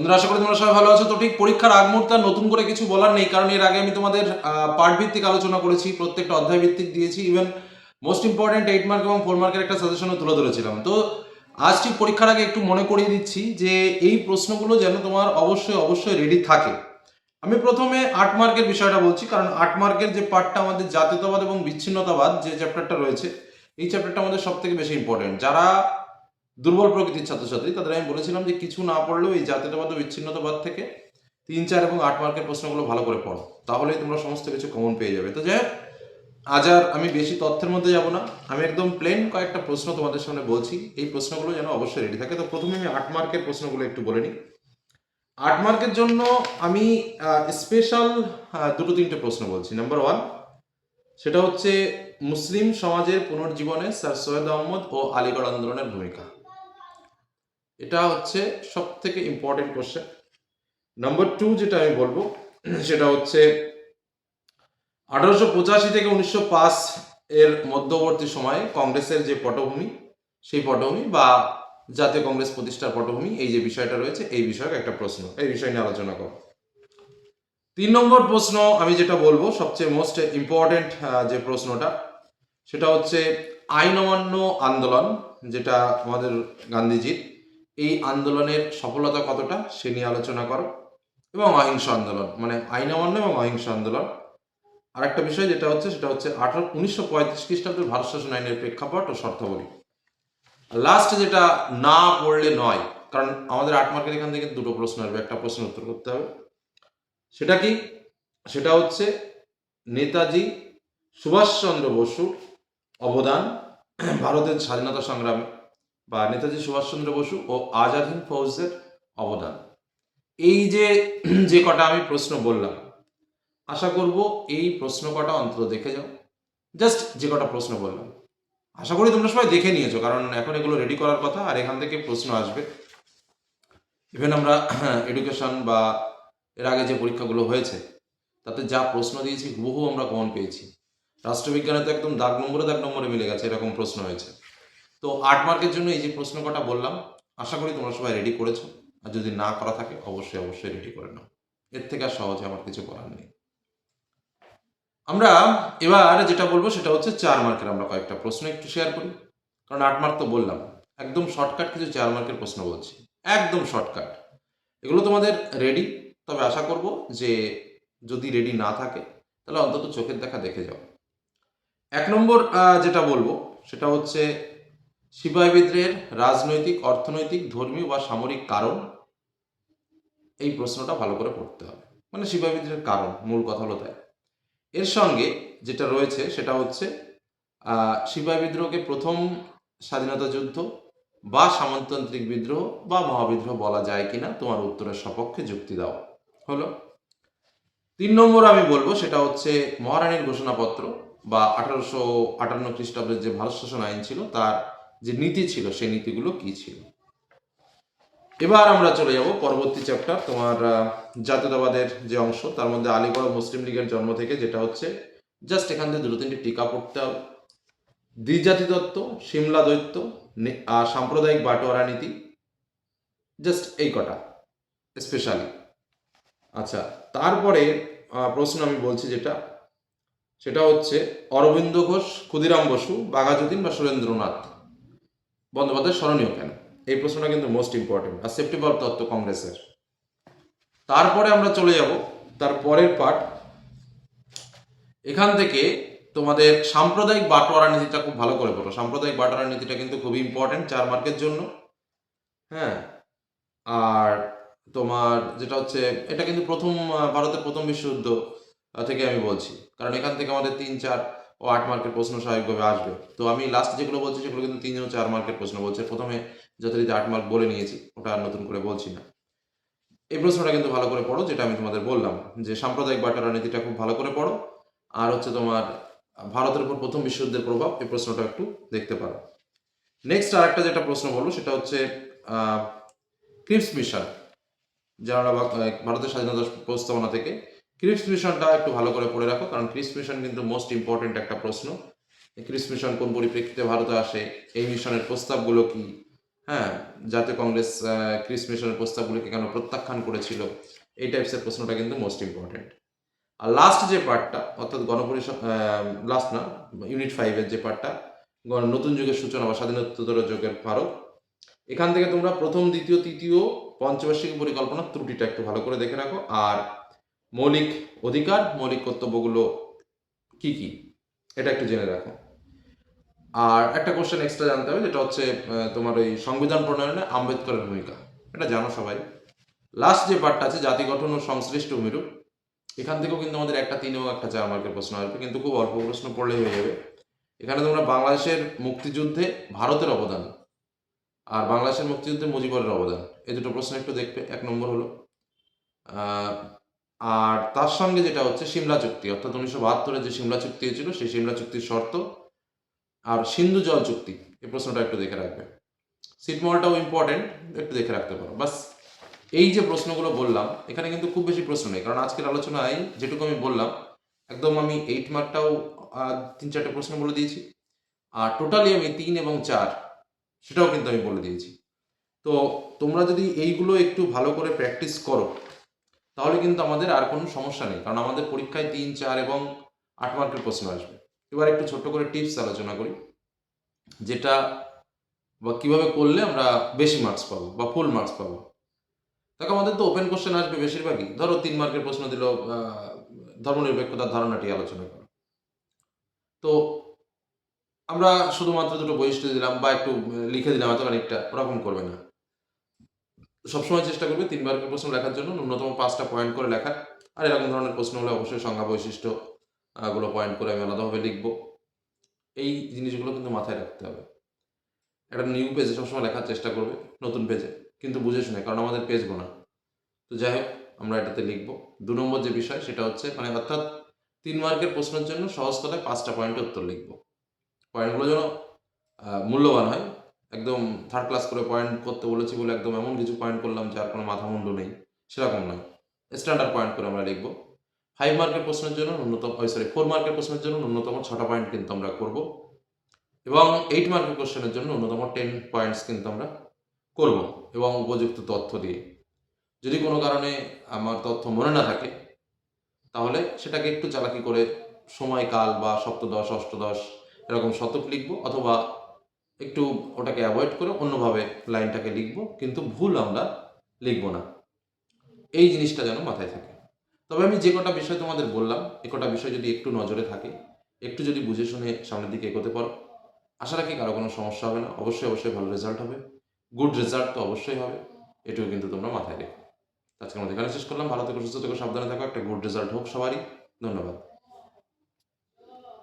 বন্ধুরা, আশা করি তোমরা সবাই ভালো আছো। তো ঠিক পরীক্ষার আগ মুহূর্তে আর নতুন করে কিছু বলার নেই, কারণ এর আগে আমি তোমাদের পার্ট ভিত্তিক আলোচনা করেছি, প্রত্যেকটা অধ্যায় ভিত্তিক দিয়েছি, ইভেন মোস্ট ইম্পর্টেন্ট 8 মার্ক এবং 4 মার্কের একটা সাজেশনও তুলে ধরেছিলাম। তো আজ ঠিক পরীক্ষার আগে একটু মনে করিয়ে দিচ্ছি যে এই প্রশ্নগুলো যেন তোমার অবশ্যই অবশ্যই রেডি থাকে। আমি প্রথমে 8 মার্কের বিষয়টা বলছি, কারণ 8 মার্কের যে পার্টটা আমাদের জাতীয়তাবাদ এবং বিচ্ছিন্নতাবাদ যে চ্যাপ্টারটা রয়েছে, এই চ্যাপ্টারটা আমাদের সব থেকে বেশি ইম্পর্টেন্ট। যারা দুর্বল প্রকৃতির ছাত্রছাত্রী তাদের আমি বলেছিলাম যে কিছু না পড়লেও এই জাতীয়তাবাদ ও বিচ্ছিন্নতাবাদ থেকে 3, 4 এবং 8 মার্কের প্রশ্নগুলো ভালো করে পড়ো, তাহলেই তোমরা সমস্ত কিছু কমন পেয়ে যাবে। তো যাই হোক, আজ আর আমি বেশি তথ্যের মধ্যে যাব না, আমি একদম প্লেন কয়েকটা প্রশ্ন তোমাদের সামনে বলছি, এই প্রশ্নগুলো যেন অবশ্যই রেডি থাকে। তো প্রথমে আমি 8 মার্কের প্রশ্নগুলো একটু বলে নিই। 8 মার্কের জন্য আমি স্পেশাল 2-3টে প্রশ্ন বলছি। নাম্বার 1, সেটা হচ্ছে মুসলিম সমাজের পুনর্জীবনে স্যার সৈয়দ আহমদ ও আলীগড় আন্দোলনের ভূমিকা। এটা হচ্ছে সব থেকে ইম্পর্টেন্ট কোশ্চেন। নাম্বার 2 যেটা আমি বলবো সেটা হচ্ছে 1885 থেকে 1905 এর মধ্যবর্তী সময়ে কংগ্রেসের যে পটভূমি, সেই পটভূমি বা জাতীয় কংগ্রেস প্রতিষ্ঠার পটভূমি, এই যে বিষয়টা রয়েছে, এই বিষয়ে একটা প্রশ্ন, এই বিষয় নিয়ে আলোচনা করো। 3 নম্বর প্রশ্ন আমি যেটা বলবো সবচেয়ে মোস্ট ইম্পর্টেন্ট যে প্রশ্নটা, সেটা হচ্ছে আইন অমান্য আন্দোলন, যেটা আমাদের গান্ধীজির, এই আন্দোলনের সফলতা কতটা সে নিয়ে আলোচনা করো। এবং অহিংস আন্দোলন, মানে আইন অমান্য এবং অহিংস আন্দোলন। আর একটা বিষয় যেটা হচ্ছে সেটা হচ্ছে 1935 খ্রিস্টাব্দের ভারত শাসন আইনের প্রেক্ষাপট ও শর্তাবলী। লাস্ট যেটা না পড়লে নয়, কারণ আমাদের 8 মার্কের এখান থেকে 2টো প্রশ্ন আসবে, একটা প্রশ্নের উত্তর করতে হবে। সেটা কি? সেটা হচ্ছে নেতাজি সুভাষচন্দ্র বসুর অবদান ভারতের স্বাধীনতা সংগ্রামে, বা নেতাজি সুভাষচন্দ্র বসু ও আজাদ হিন্দ ফৌজের অবদান। এই যে যে কটা আমি প্রশ্ন বললাম, আশা করব এই প্রশ্ন কটা অন্তত দেখে যাও। জাস্ট যে কটা প্রশ্ন বললাম আশা করি তোমরা সবাই দেখে নিয়েছো, কারণ এখন এগুলো রেডি করার কথা, আর এখান থেকে প্রশ্ন আসবে। ইভেন আমরা এডুকেশন বা এর আগে যে পরীক্ষাগুলো হয়েছে তাতে যা প্রশ্ন দিয়েছি হুবহু আমরা কমন পেয়েছি। রাষ্ট্রবিজ্ঞানে তো একদম দাগ নম্বরে মিলে গেছে, এরকম প্রশ্ন হয়েছে। তো 8 মার্কের জন্য এই যে প্রশ্ন কটা বললাম, আশা করি তোমরা সবাই রেডি করেছো, আর যদি না করা থাকে অবশ্যই অবশ্যই রেডি করে নাও। এর থেকে আর সহজে আমার কিছু করার নেই। আমরা এবার যেটা বলবো সেটা হচ্ছে 4 মার্কের আমরা কয়েকটা প্রশ্ন একটু শেয়ার করি, কারণ 8 মার্ক তো বললাম, একদম শর্টকাট কিছু 4 মার্কের প্রশ্ন বলছি, একদম শর্টকাট। এগুলো তোমাদের রেডি, তবে আশা করব যে যদি রেডি না থাকে তাহলে অন্তত চোখের দেখা দেখে যাও। 1 নম্বর যেটা বলবো সেটা হচ্ছে সিপাহী বিদ্রোহের রাজনৈতিক, অর্থনৈতিক, ধর্মীয় বা সামরিক কারণ। এই প্রশ্নটা ভালো করে পড়তে হবে, মানে সিপাহী বিদ্রোহের কারণ, মূল কথা হলো তাই। এর সঙ্গে যেটা রয়েছে সেটা হচ্ছে সিপাহী বিদ্রোহকে প্রথম স্বাধীনতা যুদ্ধ বা সামন্ততান্ত্রিক বিদ্রোহ বা মহাবিদ্রোহ বলা যায় কিনা, তোমার উত্তরের সপক্ষে যুক্তি দাও। হলো। 3 নম্বর আমি বলবো সেটা হচ্ছে মহারানীর ঘোষণাপত্র বা 1858 খ্রিস্টাব্দের যে ভারত শাসন আইন ছিল, তার যে নীতি ছিল সেই নীতিগুলো কি ছিল। এবার আমরা চলে যাব পরবর্তী চ্যাপ্টার, তোমার জাতীয়তাবাদের যে অংশ, তার মধ্যে আলিগড় মুসলিম লীগের জন্ম থেকে, যেটা হচ্ছে জাস্ট এখান থেকে 2-3টি টিকা পড়তে হবে। দ্বিজাতি তত্ত্ব, সিমলা দৈত্য, সাম্প্রদায়িক বাটোয়ারা নীতি, জাস্ট এই কটা স্পেশালি। আচ্ছা, তারপরে প্রশ্ন আমি বলছি যেটা, সেটা হচ্ছে অরবিন্দ ঘোষ, ক্ষুদিরাম বসু, বাঘাযতীন বা সুরেন্দ্রনাথ বন্দ্যোপাধ্যায় স্মরণীয় কেন? এই প্রশ্নটা কিন্তু মোস্ট ইম্পর্টেন্ট, আর সেপ্টেম্বর তত্ত্ব কংগ্রেসের। তারপরে আমরা চলে যাব তার পরের পার্ট, এখান থেকে তোমাদের সাম্প্রদায়িক বাটোয়ারা নীতিটা খুব ভালো করে পড়ো। সাম্প্রদায়িক বাটোয়ারা নীতিটা কিন্তু খুবই ইম্পর্টেন্ট 4 মার্কের জন্য। হ্যাঁ, আর তোমার যেটা হচ্ছে, এটা কিন্তু ভারতের প্রথম বিশ্বযুদ্ধ থেকে আমি বলছি, কারণ এখান থেকে আমাদের 3, 4 ও 8 মার্কের প্রশ্ন স্বাভাবিকভাবে আসবে। তো আমি লাস্ট যেগুলো বলছি সেগুলো কিন্তু 3 ও 4 মার্কের প্রশ্ন বলছে, প্রথমে যথারীতি 8 মার্ক বলে নিয়েছি, ওটা আর নতুন করে বলছি না। এই প্রশ্নটা কিন্তু ভালো করে পড়ো, যেটা আমি তোমাদের বললাম যে সাম্প্রদায়িক বাটোয়ারা নীতিটা খুব ভালো করে পড়ো। আর হচ্ছে তোমার ভারতের উপর প্রথম বিশ্বযুদ্ধের প্রভাব, এই প্রশ্নটা একটু দেখতে পারো। নেক্সট আর একটা যেটা প্রশ্ন বলবো সেটা হচ্ছে ক্রিপস মিশন, যারা ভারতের স্বাধীনতা প্রস্তাবনা থেকে ক্রিপস মিশনটা একটু ভালো করে পড়ে রাখো, কারণ ক্রিপস মিশন কিন্তু মোস্ট ইম্পর্টেন্ট একটা প্রশ্ন। ক্রিপস মিশন কোন পরিপ্রেক্ষিতে ভারতে আসে, এই মিশনের প্রস্তাবগুলো কি, হ্যাঁ, জাতীয় কংগ্রেস ক্রিস মিশনের প্রস্তাবগুলিকে কেন প্রত্যাখ্যান করেছিল, এই টাইপসের প্রশ্নটা কিন্তু মোস্ট ইম্পর্টেন্ট। আর লাস্ট যে পার্টটা, অর্থাৎ গণপরিষদ, লাস্ট না, ইউনিট 5-এর যে পার্টটা, নতুন যুগের সূচনা বা স্বাধীনোত্তর যুগের ভারত, এখান থেকে তোমরা প্রথম, দ্বিতীয়, তৃতীয় পঞ্চবার্ষিক পরিকল্পনার ত্রুটিটা একটু ভালো করে দেখে রাখো। আর মৌলিক অধিকার, মৌলিক কর্তব্যগুলো কি কি, এটা একটু জেনে রাখো। আর একটা কোশ্চেন এক্সট্রা জানতে হবে, যেটা হচ্ছে তোমার ওই সংবিধান প্রণয়নে আম্বেদকরের ভূমিকা, এটা জানো সবাই। লাস্ট যে পার্টটা আছে, জাতি গঠন ও সংশ্লিষ্ট মেরু, এখান থেকেও কিন্তু আমাদের একটা 3 এবং একটা 4 মার্কের প্রশ্ন আসবে, কিন্তু খুব অল্প প্রশ্ন পড়লেই হয়ে যাবে। এখানে তোমরা বাংলাদেশের মুক্তিযুদ্ধে ভারতের অবদান আর বাংলাদেশের মুক্তিযুদ্ধে মুজিবুরের অবদান, এই দুটো প্রশ্ন একটু দেখবে। 1 নম্বর হলো। আর তার সঙ্গে যেটা হচ্ছে সিমলা চুক্তি, অর্থাৎ 1972-এ যে সিমলা চুক্তি হয়েছিল, সেই সিমলা চুক্তির শর্ত আর সিন্ধু জল চুক্তি, এই প্রশ্নটা একটু দেখে রাখবে। ছিটমহলটাও ইম্পর্টেন্ট, একটু দেখে রাখতে পারো। বাস এই যে প্রশ্নগুলো বললাম, এখানে কিন্তু খুব বেশি প্রশ্ন নেই, কারণ আজকের আলোচনায় যেটুকু আমি বললাম, একদম আমি 8 মার্কটাও 3-4টে প্রশ্ন বলে দিয়েছি, আর টোটালি আমি 3 এবং 4 সেটাও কিন্তু আমি বলে দিয়েছি। তো তোমরা যদি এইগুলো একটু ভালো করে প্র্যাকটিস করো, তাহলে কিন্তু আমাদের আর কোনো সমস্যা নেই, কারণ আমাদের পরীক্ষায় 3, 4 এবং 8 মার্কের প্রশ্ন আসবে। এবার একটু ছোট্ট করে টিপস আলোচনা করি, যেটা বা কীভাবে করলে আমরা বেশি মার্কস পাবো বা ফুল মার্কস পাবো। দেখো, আমাদের তো ওপেন কোশ্চেন আসবে বেশিরভাগই। ধরো 3 মার্কের প্রশ্ন দিল, ধর্মনিরপেক্ষতার ধারণাটি আলোচনা করো। তো আমরা শুধুমাত্র দুটো বৈশিষ্ট্য দিলাম বা একটু লিখে দিলাম এত খানিকটা, ওরকম করবে না। সবসময় চেষ্টা করবে 3 মার্কের প্রশ্ন লেখার জন্য ন্যূনতম 5টা পয়েন্ট করে লেখার। আর এরকম ধরনের প্রশ্ন হলে অবশ্যই সংজ্ঞা বৈশিষ্ট্য গুলো পয়েন্ট করে আমি আলাদাভাবে লিখব। এই জিনিসগুলো কিন্তু মাথায় রাখতে হবে। একটা নিউ পেজে সবসময় লেখার চেষ্টা করবে, নতুন পেজে, কিন্তু বুঝে শুনে, কারণ আমাদের পেজ গোনা। তো যাই হোক, আমরা এটাতে লিখব। 2 নম্বর যে বিষয়, সেটা হচ্ছে অর্থাৎ 3 মার্কের প্রশ্নের জন্য সহজ কথায় 5টা পয়েন্টে উত্তর লিখব। পয়েন্টগুলো যেন মূল্যবান হয়। একদম থার্ড ক্লাস করে পয়েন্ট করতে বলেছি বলে একদম এমন কিছু পয়েন্ট করলাম যার কোনো মাথা মুন্ডু নেই, সেরকম নয়। স্ট্যান্ডার্ড পয়েন্ট করে আমরা লিখব। 5 মার্কের প্রশ্নের জন্য ন্যূনতম 4 মার্কের প্রশ্নের জন্য ন্যূনতম 6টা পয়েন্ট কিন্তু আমরা করব, এবং 8 মার্কের কোশ্চেনের জন্য ন্যূনতম 10 পয়েন্টস কিন্তু আমরা করব, এবং উপযুক্ত তথ্য দিয়ে। যদি কোনো কারণে আমার তথ্য মনে না থাকে, তাহলে সেটাকে একটু চালাকি করে সময়কাল বা সপ্তদশ, অষ্টদশ এরকম শতক লিখব, অথবা একটু ওটাকে অ্যাভয়েড করে অন্যভাবে লাইনটাকে লিখব, কিন্তু ভুল আমরা লিখব না। এই জিনিসটা যেন মাথায় থাকে। তবে আমি যে কটা বিষয় তোমাদের বললাম, এ কটা বিষয় যদি একটু নজরে থাকে, একটু যদি বুঝে শুনে সামনের দিকে এগোতে পারো, আশা রাখি কারো কোনো সমস্যা হবে না। অবশ্যই অবশ্যই ভালো রেজাল্ট হবে। গুড রেজাল্ট তো অবশ্যই হবে, এটুকু কিন্তু তোমরা মাথায় রেখো। আজকে আমাদের এখানে শেষ করলাম। ভালো থেকো, সুস্থ থেকো, সাবধানে থাকো। একটা গুড রেজাল্ট হোক সবারই। ধন্যবাদ।